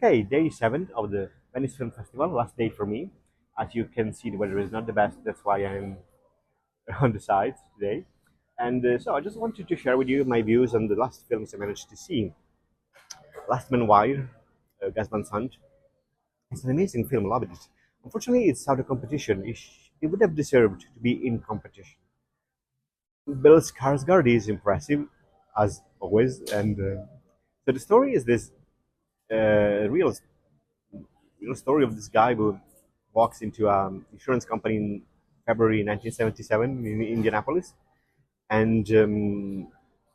Okay, day 7 of the Venice Film Festival, last day for me. As you can see, the weather is not the best, that's why I'm on the side today. And so I just wanted to share with you my views on the last films I managed to see. Last Man Wire, Gas Van Sant. It's an amazing film, loved it. Unfortunately, it's out of competition. It would have deserved to be in competition. Bill Skarsgård is impressive, as always, and so the story is this real story of this guy who walks into an insurance company in February 1977 in Indianapolis and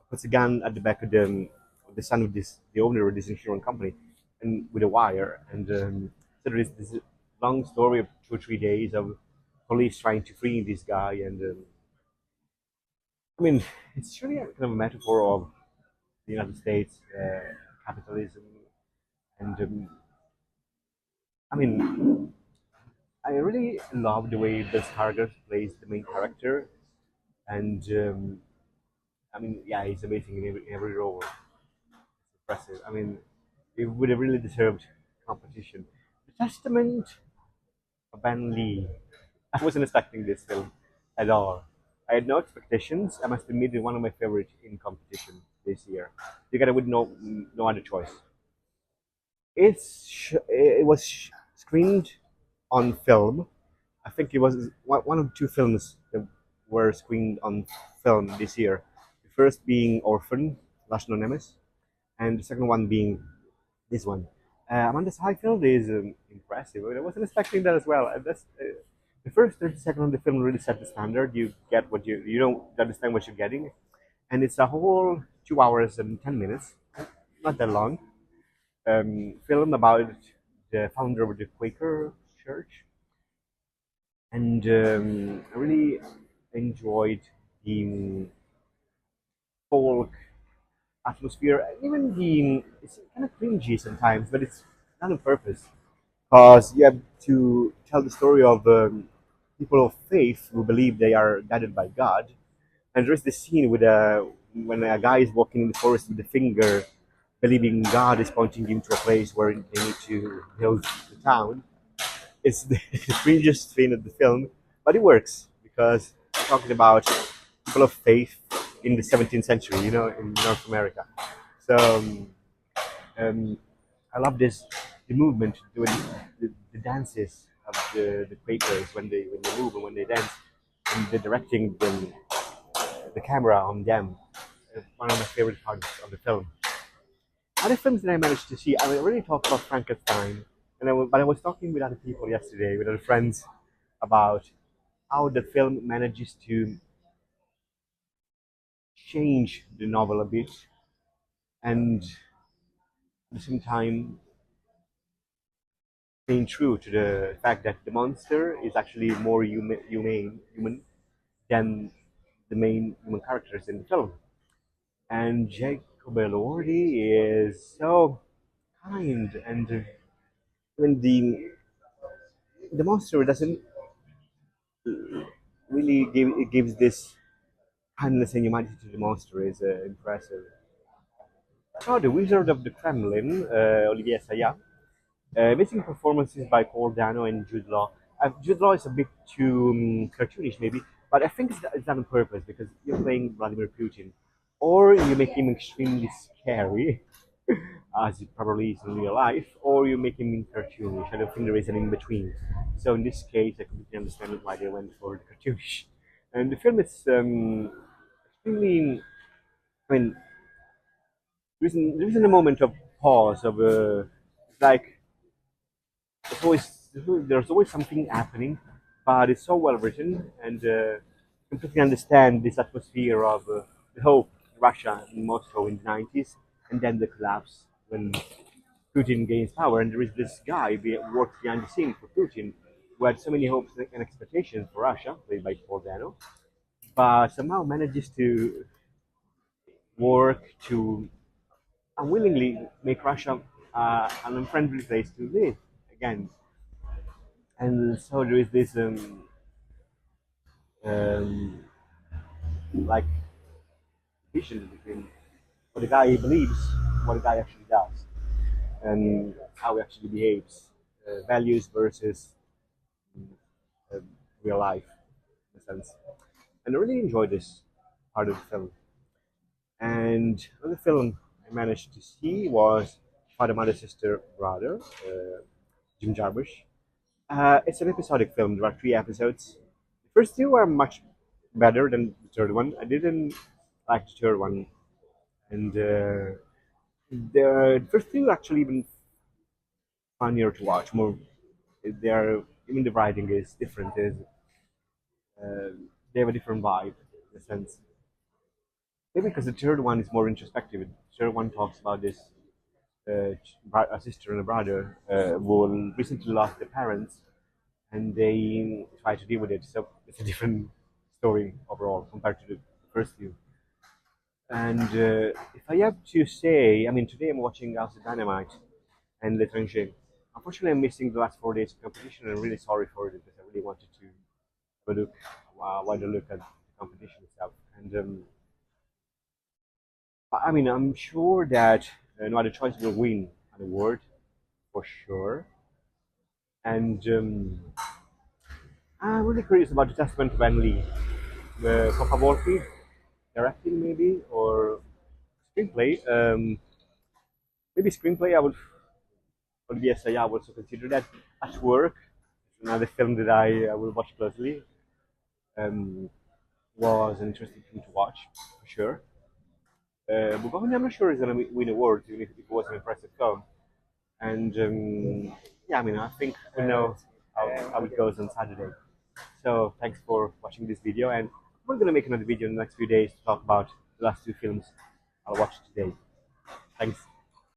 puts a gun at the back of the son of the owner of this insurance company, and with a wire. And so there is this long story of 2 or 3 days of police trying to free this guy. And I mean, it's really a kind of a metaphor of the United States, capitalism, and I mean, I really love the way Bill Skarsgård plays the main character, and I mean, yeah, he's amazing in every role. It's impressive. I mean, it would have really deserved competition. The Testament of Ben Lee. I wasn't expecting this film at all. I had no expectations. I must admit, it's one of my favorites in competition this year, together with no other choice. It was screened on film. I think it was one of two films that were screened on film this year. The first being Orphan, Last Anonymous, and the second one being this one. Amanda Seyfried is impressive. I wasn't expecting that as well. The first 30 seconds of the film really set the standard. You get what you don't understand what you're getting, and it's a whole 2 hours and 10 minutes, not that long. Film about the founder of the Quaker Church, and I really enjoyed the folk atmosphere. Even it's kind of cringy sometimes, but it's not on purpose, because you have to tell the story of people of faith who believe they are guided by God. And there's this scene with when a guy is walking in the forest with a finger, believing God is pointing him to a place where they need to build the town. It's the cringiest thing of the film, but it works because we're talking about people of faith in the 17th century, in North America. So I love the movement, the dances of the Quakers when they move and when they dance, and the directing the camera on them. One of my favorite parts of the film. Other films that I managed to see, I already talked about Frankenstein, but I was talking with other people yesterday, with other friends, about how the film manages to change the novel a bit, and at the same time staying true to the fact that the monster is actually more human than the main human characters in the film. And Jacob Elordi is so kind, and when the monster doesn't really give it gives this kindness and humanity to the monster is impressive. Oh, the Wizard of the Kremlin, Olivier Sayah. Amazing performances by Paul Dano and Jude Law. Jude Law is a bit too cartoonish, maybe, but I think it's done on purpose because you're playing Vladimir Putin, or you make him extremely scary, as it probably is in real life, or you make him cartoonish. I don't think there is an in between. So in this case, I completely understand why they went for the cartoonish. And the film is extremely. I mean, there isn't a moment of pause of like there's always something happening, but it's so well written, and completely understand this atmosphere of the hope Russia in Moscow in the 90s, and then the collapse when Putin gains power, and there is this guy works behind the scenes for Putin, who had so many hopes and expectations for Russia, played by Paul Dano, but somehow manages to work to unwillingly make Russia an unfriendly place to live again. And so there is this um, like vision between what the guy believes, what the guy actually does. and how he actually behaves, values versus uh, real life, in a sense. And I really enjoyed this part of the film. And another film I managed to see was Father, Mother, Sister, Brother, Jim Jarmusch. It's an episodic film. There are three episodes. The first two are much better than the third one. I didn't like the third one, and the first two are actually even funnier to watch. More, they are even the writing is different. Is uh, they have a different vibe in a sense. Maybe because the third one is more introspective. The third one talks about this a sister and a brother who recently lost their parents, and they try to deal with it. So it's a different story overall compared to the first few. And if I have to say, I mean, today I'm watching House of Dynamite and L'étranger. Unfortunately, I'm missing the last 4 days of competition, and I'm really sorry for it because I really wanted to have a look, wider look at the competition itself. And I mean, I'm sure that No Other Choice will win an award for sure. And I'm really curious about the Testament of Van Lee. Papa Volpi, directing maybe, or screenplay. Maybe screenplay, yes, I would also consider that. At Work, it's another film that I will watch closely. Um, was an interesting film to watch, for sure. Bugoni, I'm not sure he's going to win awards, even if it was an impressive film. And yeah, I mean, I think we know how it goes on Saturday. So thanks for watching this video, and we're going to make another video in the next few days to talk about the last two films I'll watch today. Thanks.